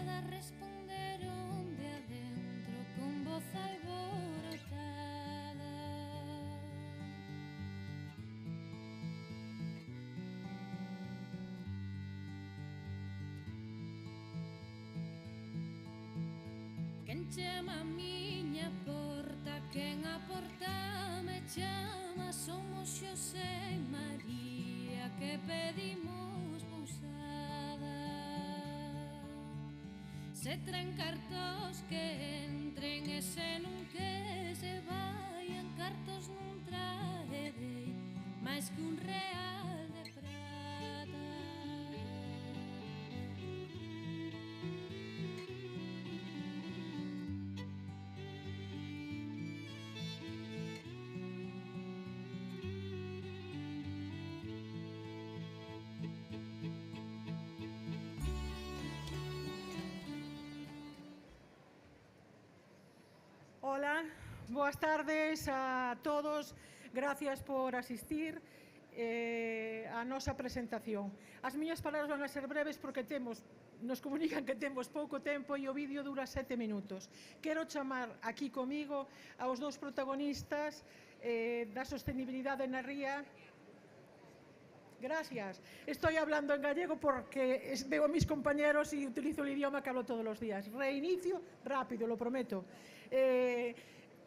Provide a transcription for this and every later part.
nada responderon de adentro con voz alborotada. Quen chama a miña porta, quen a porta me chama, somos Xosé e María que pedimos pousada. Se traen cartos que entren e se non que se vayan, cartos non traerei máis que un real de prata. Hola, boas tardes a todos. Gracias por asistir á nosa presentación. As miñas palabras van a ser breves porque nos comunican que temos pouco tempo e o vídeo dura 7 minutos. Quero chamar aquí comigo aos dous protagonistas da sostenibilidade na ría. Gracias. Estoy hablando en gallego porque veo a mis compañeros y utilizo el idioma que hablo todos los días. Reinicio rápido, lo prometo.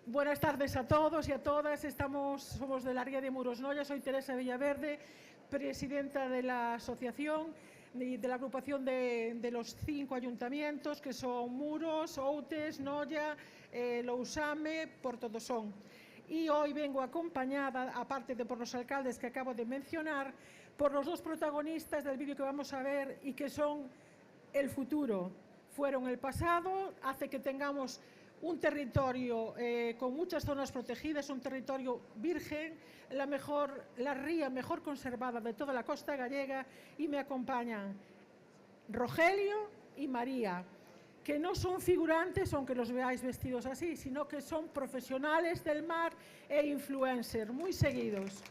Buenas tardes a todos y a todas. Somos de la Ría de Muros Noia. Soy Teresa Villaverde, presidenta de la asociación y de la agrupación de los 5 ayuntamientos, que son Muros, Outes, Noia, Lousame, Portodosón. Y hoy vengo acompañada, aparte de por los alcaldes que acabo de mencionar, por los dos protagonistas del vídeo que vamos a ver y que son el futuro. Fueron el pasado, hace que tengamos un territorio con muchas zonas protegidas, un territorio virgen, la ría mejor conservada de toda la costa gallega, y me acompañan Rogelio y María, que no son figurantes, aunque los veáis vestidos así, sino que son profesionales del mar e influencers, muy seguidos.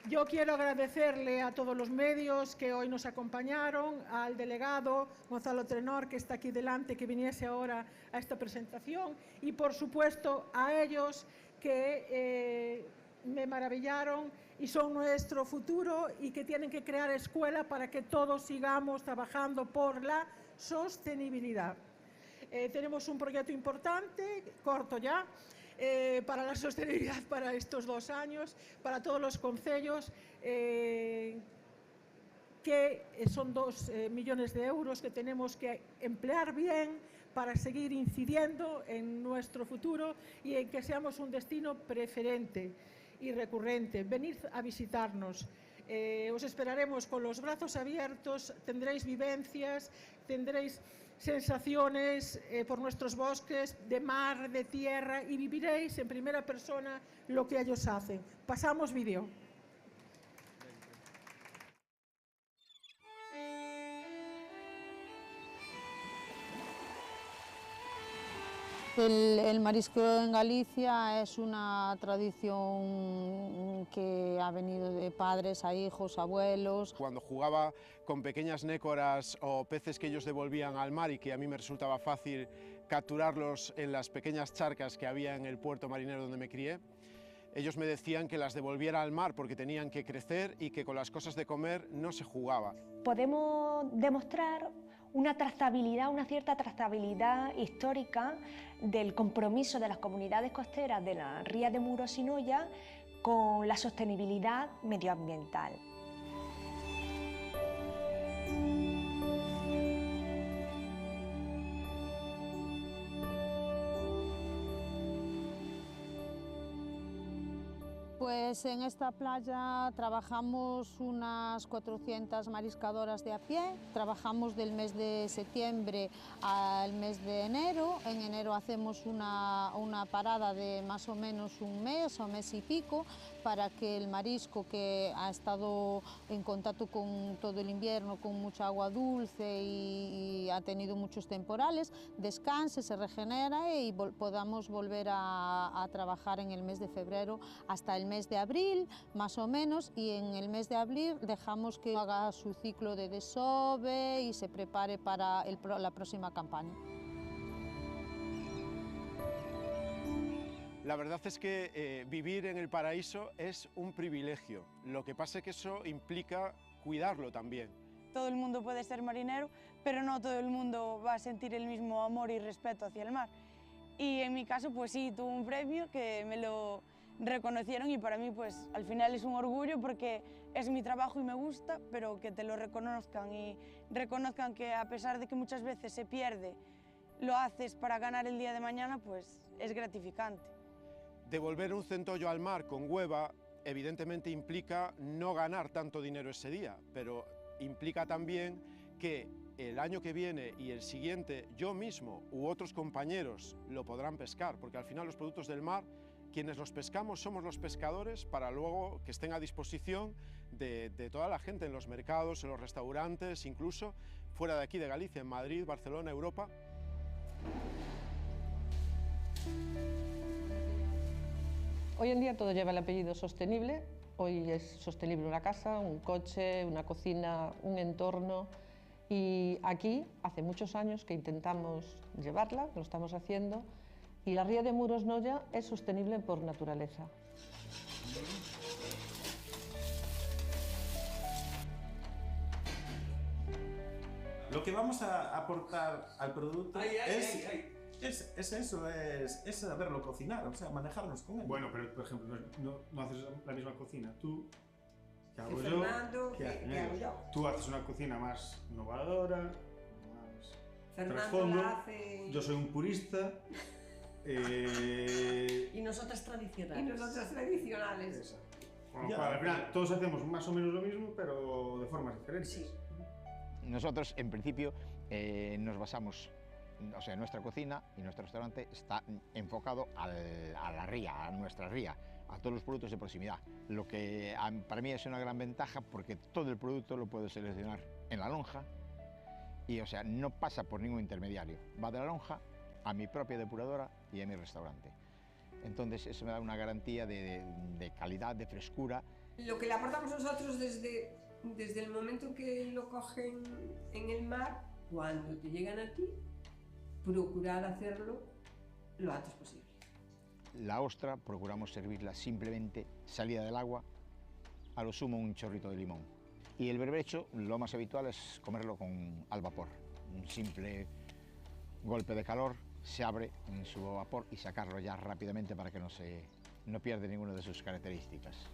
Yo quiero agradecerle a todos los medios que hoy nos acompañaron, al delegado Gonzalo Trenor, que está aquí delante, que viniese ahora a esta presentación, y por supuesto a ellos que me maravillaron y son nuestro futuro y que tienen que crear escuela para que todos sigamos trabajando por la sostenibilidad. Tenemos un proyecto importante, corto ya, para la sostenibilidad para estos 2 años, para todos los concellos, que son 2 millones de euros que tenemos que emplear bien para seguir incidiendo en nuestro futuro y en que seamos un destino preferente y recurrente. Venid a visitarnos. Os esperaremos con los brazos abiertos, tendréis vivencias, tendréis sensaciones por nuestros bosques, de mar, de tierra, y viviréis en primera persona lo que ellos hacen. Pasamos vídeo. El marisco en Galicia es una tradición que ha venido de padres a hijos, abuelos. Cuando jugaba con pequeñas nécoras o peces que ellos devolvían al mar y que a mí me resultaba fácil capturarlos en las pequeñas charcas que había en el puerto marinero donde me crié, ellos me decían que las devolviera al mar porque tenían que crecer y que con las cosas de comer no se jugaba. Podemos demostrar una trazabilidad, una cierta trazabilidad histórica del compromiso de las comunidades costeras de la Ría de Muros y Noia con la sostenibilidad medioambiental. Pues en esta playa trabajamos unas 400 mariscadoras de a pie, trabajamos del mes de septiembre al mes de enero. En enero hacemos una parada de más o menos un mes o mes y pico para que el marisco, que ha estado en contacto con todo el invierno con mucha agua dulce y ha tenido muchos temporales, descanse, se regenera y podamos volver a trabajar en el mes de febrero hasta el mes de abril, más o menos, y en el mes de abril dejamos que haga su ciclo de desove y se prepare para la próxima campaña. La verdad es que vivir en el paraíso es un privilegio. Lo que pasa es que eso implica cuidarlo también. Todo el mundo puede ser marinero, pero no todo el mundo va a sentir el mismo amor y respeto hacia el mar. Y en mi caso, pues sí, tuve un premio que me lo reconocieron y para mí, pues al final es un orgullo porque es mi trabajo y me gusta, pero que te lo reconozcan y reconozcan que a pesar de que muchas veces se pierde, lo haces para ganar el día de mañana, pues es gratificante. Devolver un centollo al mar con hueva evidentemente implica no ganar tanto dinero ese día, pero implica también que el año que viene y el siguiente yo mismo u otros compañeros lo podrán pescar, porque al final los productos del mar, quienes los pescamos somos los pescadores para luego que estén a disposición de toda la gente en los mercados, en los restaurantes, incluso fuera de aquí de Galicia, en Madrid, Barcelona, Europa. Hoy en día todo lleva el apellido sostenible. Hoy es sostenible una casa, un coche, una cocina, un entorno. Y aquí hace muchos años que intentamos llevarla, lo estamos haciendo, y la ría de Muros Noia es sostenible por naturaleza. Lo que vamos a aportar al producto es eso, es saberlo cocinar, o sea, manejarnos con él. Bueno, pero por ejemplo, no haces la misma cocina. Tú, ¿qué hago yo? Fernando, ¿Qué hacen ¿qué hago ellos? yo? Tú haces una cocina más innovadora, más Fernando trasfondo. la hace... Yo soy un purista. Y nosotras tradicionales. Y nosotras tradicionales. Exacto. Con lo cual, al final, todos hacemos más o menos lo mismo, pero de formas diferentes. Sí. Nosotros, en principio, nos basamos, o sea, nuestra cocina y nuestro restaurante está enfocado a la ría, a nuestra ría, a todos los productos de proximidad. Lo que para mí es una gran ventaja porque todo el producto lo puedo seleccionar en la lonja y, o sea, no pasa por ningún intermediario. Va de la lonja a mi propia depuradora y a mi restaurante. Entonces, eso me da una garantía de calidad, de frescura. Lo que le aportamos nosotros desde el momento que lo cogen en el mar, cuando te llegan a ti, procurar hacerlo lo antes posible. La ostra procuramos servirla simplemente salida del agua, a lo sumo un chorrito de limón. Y el berberecho, lo más habitual es comerlo al vapor. Un simple golpe de calor, se abre en su vapor y sacarlo ya rápidamente para que no pierda ninguna de sus características.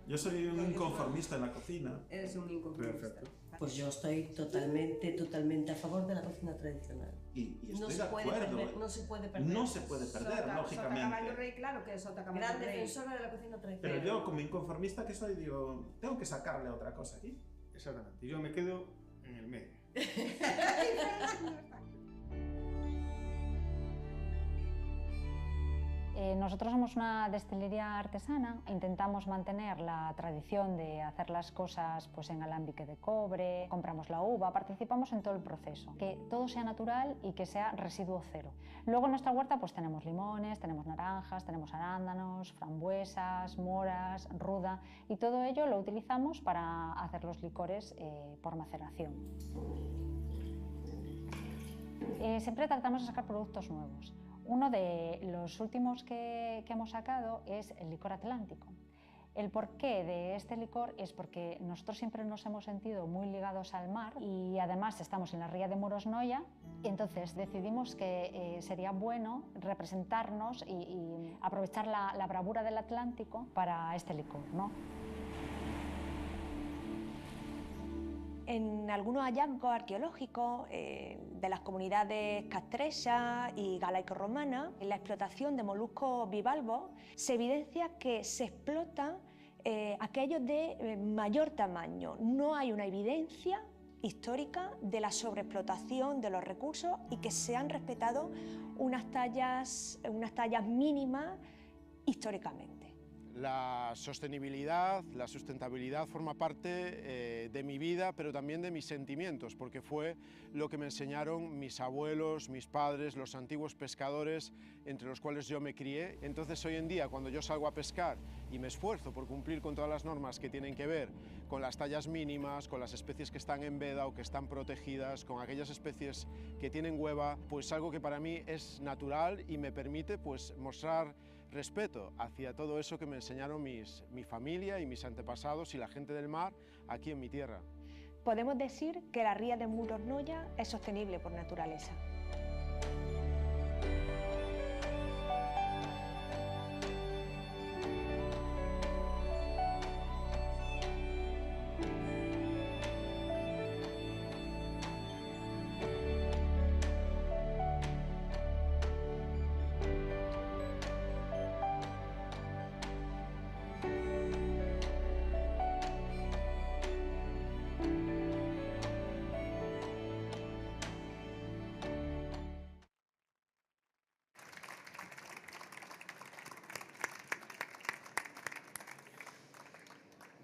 Yo soy un inconformista en la cocina. Eres un inconformista. Perfecto. Pues yo estoy totalmente a favor de la cocina tradicional. Y estoy no de se puede acuerdo. perder, no se puede perder. No se puede perder, lógicamente. Sota Caballo Rey, claro que es Sota Caballo Gran Rey. defensora de la cocina tradicional. Pero yo, como inconformista que soy, digo, tengo que sacarle otra cosa aquí. Exactamente. Y yo me quedo en el medio. Nosotros somos una destilería artesana, intentamos mantener la tradición de hacer las cosas pues, en alambique de cobre, compramos la uva, participamos en todo el proceso, que todo sea natural y que sea residuo cero. Luego en nuestra huerta pues, tenemos limones, tenemos naranjas, tenemos arándanos, frambuesas, moras, ruda y todo ello lo utilizamos para hacer los licores por maceración. Siempre tratamos de sacar productos nuevos. Uno de los últimos que hemos sacado es el licor atlántico. El porqué de este licor es porque nosotros siempre nos hemos sentido muy ligados al mar y además estamos en la ría de Muros Noia, y entonces decidimos que sería bueno representarnos y aprovechar la bravura del Atlántico para este licor, ¿no? En algunos hallazgos arqueológicos de las comunidades castresas y galaico-romanas, en la explotación de moluscos bivalvos, se evidencia que se explota aquellos de mayor tamaño. No hay una evidencia histórica de la sobreexplotación de los recursos y que se han respetado unas tallas mínimas históricamente. La sostenibilidad, la sustentabilidad forma parte de mi vida, pero también de mis sentimientos, porque fue lo que me enseñaron mis abuelos, mis padres, los antiguos pescadores, entre los cuales yo me crié. Entonces hoy en día, cuando yo salgo a pescar y me esfuerzo por cumplir con todas las normas que tienen que ver con las tallas mínimas, con las especies que están en veda o que están protegidas, con aquellas especies que tienen hueva, pues algo que para mí es natural y me permite pues mostrar respeto hacia todo eso que me enseñaron mi familia y mis antepasados y la gente del mar aquí en mi tierra. Podemos decir que la ría de Muros Noia es sostenible por naturaleza.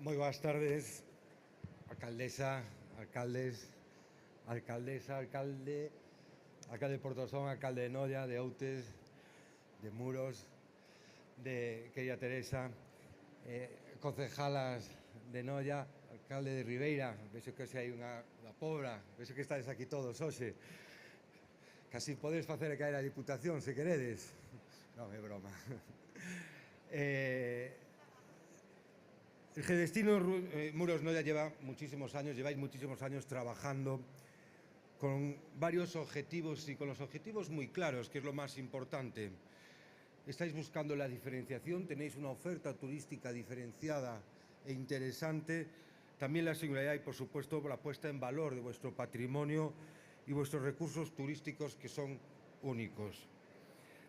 Moi boas tardes, alcaldesa, alcaldes, alcaldesa, alcalde de Portosón, alcalde de Noia, de Outes, de Muros, de Querida Teresa, concejalas de Noia, alcalde de Ribeira, vexo que hai unha pobra, vexo que estáis aquí todos hoxe. Casi podedes facer caer a Diputación, se queredes. Non, é broma. El Gedestino Muros Noia lleva muchísimos años, lleváis muchísimos años trabajando con varios objetivos y con los objetivos muy claros, que es lo más importante. Estáis buscando la diferenciación, tenéis una oferta turística diferenciada e interesante, también la singularidad y, por supuesto, la puesta en valor de vuestro patrimonio y vuestros recursos turísticos que son únicos.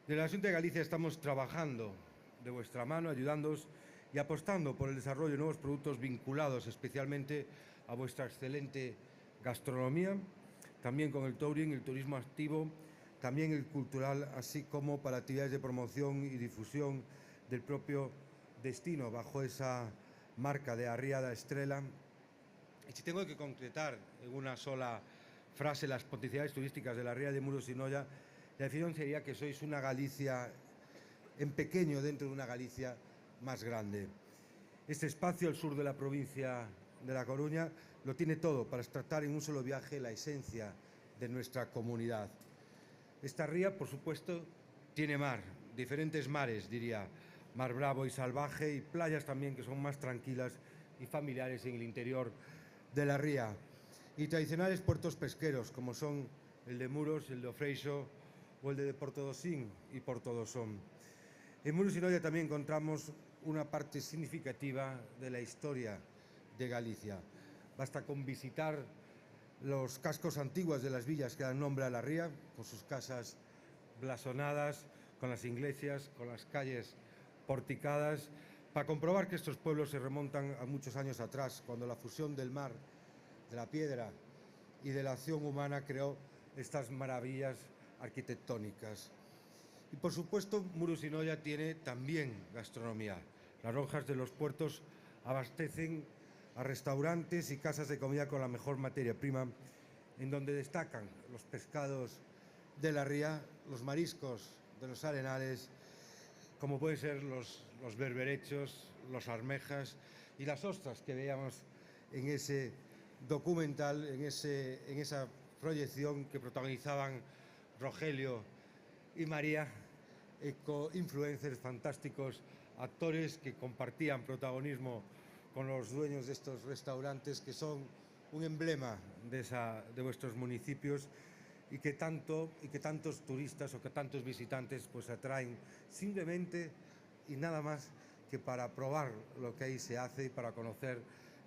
Desde la Xunta de Galicia estamos trabajando de vuestra mano, ayudándoos y apostando por el desarrollo de nuevos productos vinculados especialmente a vuestra excelente gastronomía, también con el touring, el turismo activo, también el cultural, así como para actividades de promoción y difusión del propio destino, bajo esa marca de Arría da Estrela. Y si tengo que concretar en una sola frase las potencialidades turísticas de la Ría de Muros y Noia, la definición sería que sois una Galicia en pequeño dentro de una Galicia más grande. Este espacio al sur de la provincia de La Coruña lo tiene todo para extractar en un solo viaje la esencia de nuestra comunidad. Esta ría, por supuesto, tiene mar, diferentes mares, diría, mar bravo y salvaje, y playas también que son más tranquilas y familiares en el interior de la ría. Y tradicionales puertos pesqueros, como son el de Muros, el de Ofreixo o el de Portodosín y Portodosón. En Muros y Noia también encontramos una parte significativa de la historia de Galicia. Basta con visitar los cascos antiguos de las villas que dan nombre a la ría, con sus casas blasonadas, con las iglesias, con las calles porticadas, para comprobar que estos pueblos se remontan a muchos años atrás, cuando la fusión del mar, de la piedra y de la acción humana creó estas maravillas arquitectónicas. Y por supuesto, Muros y Noia tiene también gastronomía. Las lonjas de los puertos abastecen a restaurantes y casas de comida con la mejor materia prima, en donde destacan los pescados de la ría, los mariscos de los arenales, como pueden ser los berberechos, los almejas y las ostras que veíamos en ese documental, en esa proyección que protagonizaban Rogelio y María, eco-influencers fantásticos, actores que compartían protagonismo con los dueños de estos restaurantes que son un emblema de vuestros municipios y que tantos turistas o que tantos visitantes pues atraen simplemente y nada más que para probar lo que ahí se hace y para conocer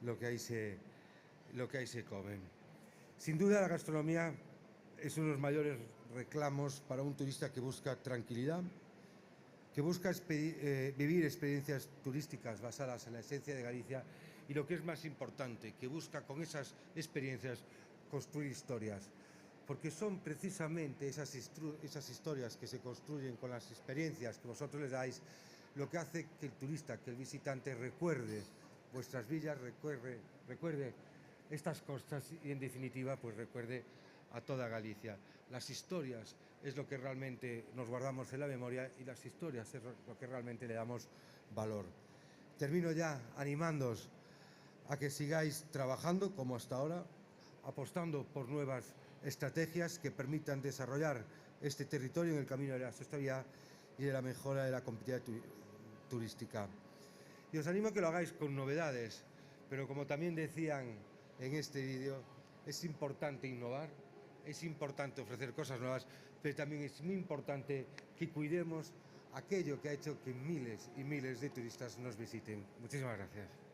lo que ahí se come. Sin duda la gastronomía es uno de los mayores reclamos para un turista que busca tranquilidad, que busca vivir experiencias turísticas basadas en la esencia de Galicia y, lo que es más importante, que busca con esas experiencias construir historias, porque son precisamente esas historias que se construyen con las experiencias que vosotros les dais lo que hace que el turista, que el visitante recuerde vuestras villas, recuerde estas costas y en definitiva pues recuerde a toda Galicia. Las historias es lo que realmente nos guardamos en la memoria y las historias es lo que realmente le damos valor. Termino ya animándoos a que sigáis trabajando como hasta ahora, apostando por nuevas estrategias que permitan desarrollar este territorio en el camino de la sostenibilidad y de la mejora de la competitividad turística. Y os animo a que lo hagáis con novedades, pero como también decían en este vídeo, es importante innovar, es importante ofrecer cosas nuevas, pero también es muy importante que cuidemos aquello que ha hecho que miles y miles de turistas nos visiten. Muchísimas gracias.